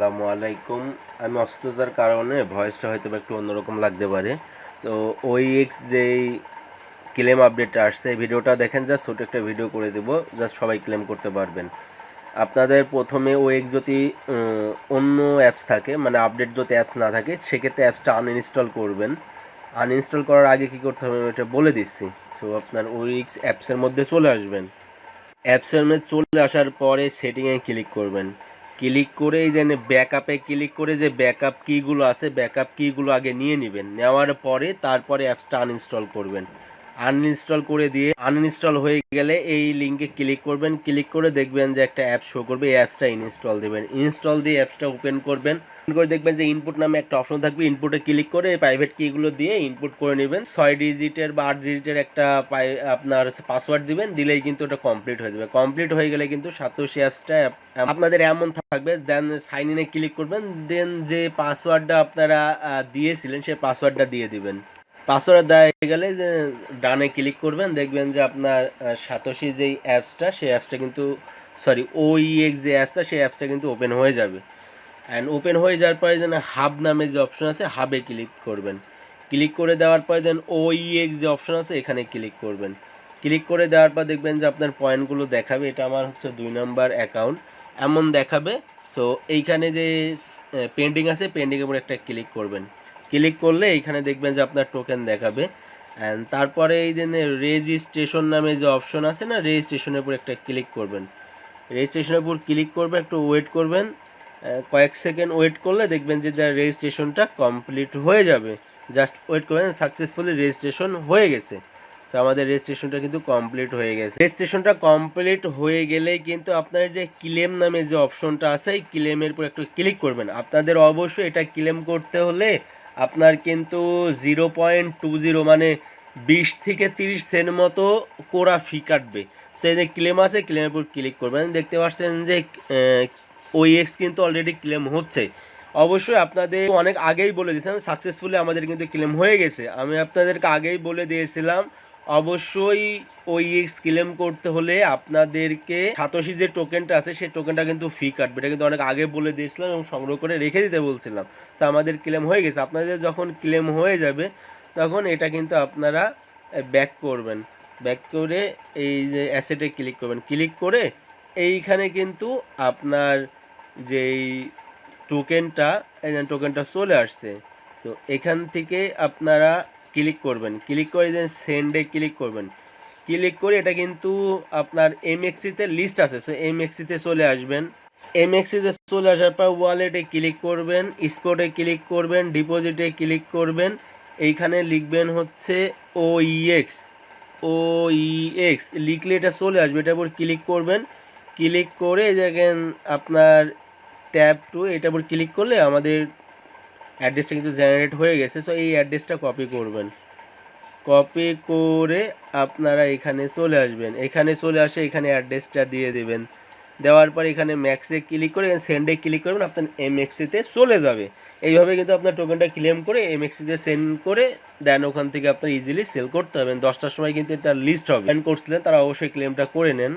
আসসালামু আলাইকুম। আমি অসুস্থতার কারণে ভয়েসটা হয়তো একটু অন্যরকম লাগতে পারে। তো OEX যেই ক্লেম আপডেটটা আসছে এই ভিডিওটা দেখেন, জাস্ট ছোটো একটা ভিডিও করে দেবো, জাস্ট সবাই ক্লেম করতে পারবেন। আপনাদের প্রথমে OEX যদি অন্য অ্যাপস থাকে, মানে আপডেট যদি অ্যাপস না থাকে, সেক্ষেত্রে অ্যাপসটা আনইনস্টল করবেন। আনইনস্টল করার আগে কী করতে হবে আমি এটা বলে দিচ্ছি। সো আপনার OEX অ্যাপসের মধ্যে চলে আসবেন। অ্যাপসের মধ্যে চলে আসার পরে সেটিংয়ে ক্লিক করবেন। ক্লিক করে এই যে ব্যাকআপে ক্লিক করে যে ব্যাকআপ কিগুলো আছে, ব্যাকআপ কিগুলো আগে নিয়ে নেবেন। নেওয়ার পরে তারপরে অ্যাপসটা আনইনস্টল করবেন। আনইনস্টল করে দিয়ে আনইনস্টল হয়ে গেলে এই লিঙ্কে ক্লিক করবেন। ক্লিক করে দেখবেন যে একটা অ্যাপ শো করবে, এই অ্যাপসটা ইনস্টল দেবেন। ইনস্টল দিয়ে অ্যাপসটা ওপেন করবেন। করে দেখবেন যে ইনপুট নামে একটা অপশন থাকবে, ইনপুটে ক্লিক করে প্রাইভেট কিগুলো দিয়ে ইনপুট করে নেবেন। 6 ডিজিটের বা 8 ডিজিটের একটা আপনার পাসওয়ার্ড দিবেন, দিলেই কিন্তু ওটা কমপ্লিট হয়ে যাবে। কমপ্লিট হয়ে গেলে কিন্তু সাতোশি অ্যাপসটা আপনাদের এমন থাকবে, দেন সাইন ইনে ক্লিক করবেন, দেন যে পাসওয়ার্ডটা আপনারা দিয়েছিলেন সেই পাসওয়ার্ডটা দিয়ে দিবেন। পাসওয়ার্ড দেওয়া হয়ে গেলে যে ডানে ক্লিক করবেন, দেখবেন যে আপনার সাতোশি যেই অ্যাপসটা সেই অ্যাপসটা কিন্তু OEX যে অ্যাপসটা সেই অ্যাপসটা কিন্তু ওপেন হয়ে যাবে। অ্যান্ড ওপেন হয়ে যাওয়ার পরে যেন হাব নামে যে অপশন আছে হাবে ক্লিক করবেন। ক্লিক করে দেওয়ার পরে দেন OEX যে অপশন আছে এখানে ক্লিক করবেন। ক্লিক করে দেওয়ার পর দেখবেন যে আপনার পয়েন্টগুলো দেখাবে। এটা আমার হচ্ছে 2 নাম্বার অ্যাকাউন্ট এমন দেখাবে। সো এইখানে যে পেন্ডিং আছে পেন্ডিংয়ের উপর একটা ক্লিক করবেন। ক্লিক করলে এইখানে দেখবেন যে আপনার টোকেন দেখাবে। অ্যান্ড তারপরে এই যে রেজিস্ট্রেশন নামে যে অপশন আছে না, রেজিস্ট্রেশনের উপর একটা ক্লিক করবেন। রেজিস্ট্রেশনের উপর ক্লিক করবেন, একটু ওয়েট করবেন। কয়েক সেকেন্ড ওয়েট করলে দেখবেন যে রেজিস্ট্রেশনটা কমপ্লিট হয়ে যাবে। জাস্ট ওয়েট করবেন, সাকসেসফুলি রেজিস্ট্রেশন হয়ে গেছে। তো আমাদের রেজিস্ট্রেশনটা কিন্তু কমপ্লিট হয়ে গেছে। রেজিস্ট্রেশনটা কমপ্লিট হয়ে গেলেই কিন্তু আপনার যে ক্লেম নামে যে অপশনটা আছে এই ক্লেমের উপর একটু ক্লিক করবেন। আপনাদের অবশ্যই এটা ক্লেম করতে হলে আপনার কিন্তু 0.20 মানে 20 থেকে 30 সেন্ট মতো কোরা ফি কাটবে। সেই যে ক্লেম আছে ক্লেমের উপর ক্লিক করবেন। দেখতে পাচ্ছেন যে OEX কিন্তু অলরেডি ক্লেম হচ্ছে। অবশ্যই আপনাদের অনেক আগেই বলে দিয়েছিলাম, সাকসেসফুলি আমাদের কিন্তু ক্লেম হয়ে গেছে। আমি আপনাদেরকে আগেই বলে দিয়েছিলাম অবশ্যই OEX ক্লেম করতে হলে আপনাদেরকে সাতোশি যে টোকেনটা আছে সেই টোকেনটা কিন্তু ফি কাটবে। এটা কিন্তু অনেক আগে বলে দিয়েছিলাম এবং সংগ্রহ করে রেখে দিতে বলছিলাম। তো আমাদের ক্লেম হয়ে গেছে। আপনাদের যখন ক্লেম হয়ে যাবে তখন এটা কিন্তু আপনারা ব্যাক করবেন। ব্যাক করে এই যে অ্যাসেটে ক্লিক করবেন। ক্লিক করে এইখানে কিন্তু আপনার যেই টোকেনটা চলে আসছে। সো এখান থেকে আপনারা ক্লিক করবেন। ক্লিক করে যে সেন্ডে ক্লিক করবেন। ক্লিক করে এটা কিন্তু আপনার MXCতে লিস্ট আছে। সো MXCতে চলে আসবেন। MXCতে চলে আসার পর ওয়ালেটে ক্লিক করবেন, স্পটে ক্লিক করবেন, ডিপোজিটে ক্লিক করবেন। এইখানে লিখবেন হচ্ছে OEX লিখলে এটা চলে আসবে। এটার উপর ক্লিক করবেন। ক্লিক করে দেখেন আপনার ট্যাব টু, এটার উপর ক্লিক করলে আমাদের অ্যাড্রেসটা কিন্তু জেনারেট হয়ে গেছে। সো এই অ্যাড্রেসটা কপি করবেন। কপি করে আপনারা এখানে চলে আসবেন। এখানে চলে আসে এখানে অ্যাড্রেসটা দিয়ে দেবেন। দেওয়ার পর এখানে ম্যাক্সে ক্লিক করে সেন্ডে ক্লিক করবেন, আপনার MXCতে চলে যাবে। এইভাবে কিন্তু আপনার টোকেনটা ক্লেম করে MXCতে সেন্ড করে দেন ওখান থেকে আপনার ইজিলি সেল করতে হবেন। 10টার সময় কিন্তু এটা লিস্ট হবে। করছিলেন তারা অবশ্যই ক্লেমটা করে নেন।